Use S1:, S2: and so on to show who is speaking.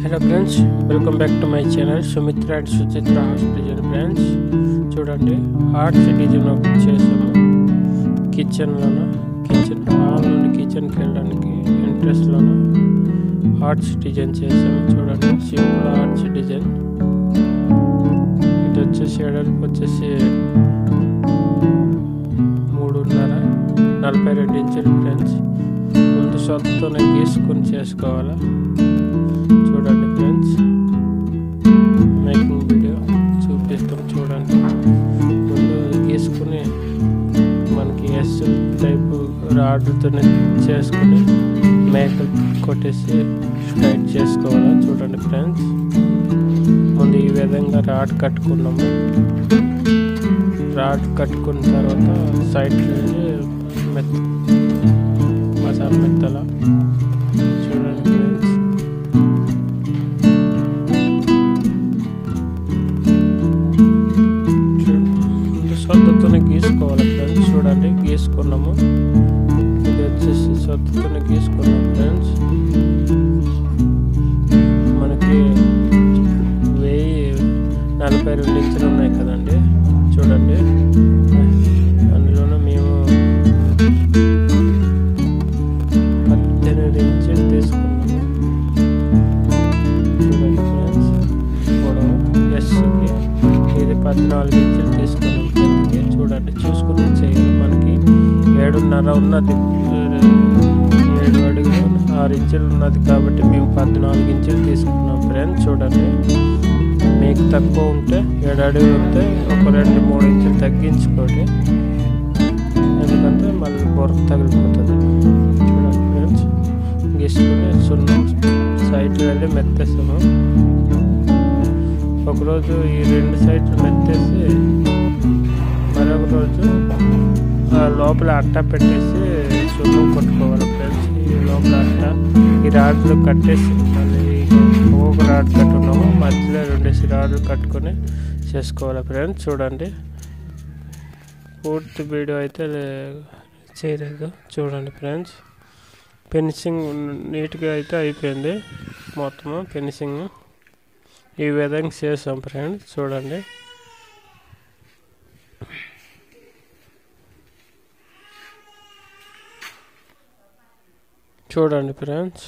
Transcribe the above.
S1: Hello friends, welcome back to my channel Sumitra and Suchitra House Design friends. చూడండి arts design ఒకటి చేసాము కిచెన్లోన kitchen hall నుండి కిచెన్కి వెళ్ళడానికి ఎంట్రెన్స్లోన ఆర్ట్స్ డిజైన్ చేసాము. చూడండి సింపుల్ ఆర్ట్స్ డిజైన్. ఇది వచ్చేసి ఎడల్పు వచ్చేసి 3.5 ఇంచులు ఫ్రెండ్స్. ముందు సొంతతోనే గీసుకొని చేసుకోవాలా. చూడండి ఫ్రెండ్స్, మేకింగ్ వీడియో చూపిస్తాం. చూడండి ముందు గీసుకుని మనకి ఎస్ టైపు రాడ్తోనే చేసుకుని మేకప్ కొట్టేసి స్ట్రైట్ చేసుకోవాలా. చూడండి ఫ్రెండ్స్, ముందు ఈ విధంగా రాడ్ కట్టుకున్నాము. రాడ్ కట్టుకున్న తర్వాత సైడ్ మసాలా మెత్తలా. చూడండి ఫ్రెండ్స్, సొంతతోనే గీసుకోవాలి ఫ్రెండ్స్. చూడండి గీసుకున్నాము. ఇది వచ్చేసి సొంతతోనే గీసుకున్నాం ఫ్రెండ్స్. మనకి 1042 ఇంచులు ఉన్నాయి కదండి. చూడండి అందులోనూ మేము 18 ఇంచులు తీసుకున్నాము. చూడండి ఫ్రెండ్స్, పొడవు ఎస్కి ఇది 14 ఇంచులు తీసుకున్నాం. చూడండి చూసుకుని చేయాలి. మనకి 7.5 ఉన్నది, 7 అడుగులు 6 ఇంచులు ఉన్నది కాబట్టి మేము 14 ఇంచులు తీసుకున్నాం ఫ్రెండ్స్. చూడండి మీకు తక్కువ ఉంటే 7 అడుగులు ఉంటే ఒక 2-3 ఇంచులు తగ్గించుకోండి, ఎందుకంటే మళ్ళీ బొర తగిలిపోతుంది. చూడండి ఫ్రెండ్స్, గీసుకుని సున్నం సైడ్ వెళ్ళి మెత్తేస్తాము. ఒకరోజు ఈ 2 సైడ్లు మెత్తేసి మరొక రోజు లోపల అట్ట పెట్టేసి సున్నం కొట్టుకోవాలి ఫ్రెండ్స్. ఈ లోపల అట్ట ఈ రాడ్లు కట్టేసి మళ్ళీ ఒక రాడ్ కట్టుకున్నాము, మధ్యలో 2 రాడ్లు కట్టుకొని చేసుకోవాలి ఫ్రెండ్స్. చూడండి పూర్తి వీడియో అయితే చేయలేదు. చూడండి ఫ్రెండ్స్, ఫినిషింగ్ నీట్గా అయితే అయిపోయింది. మొత్తము ఫినిషింగ్ ఈ విధంగా చేసాం ఫ్రెండ్స్. చూడండి చూడండి ఫ్రెండ్స్.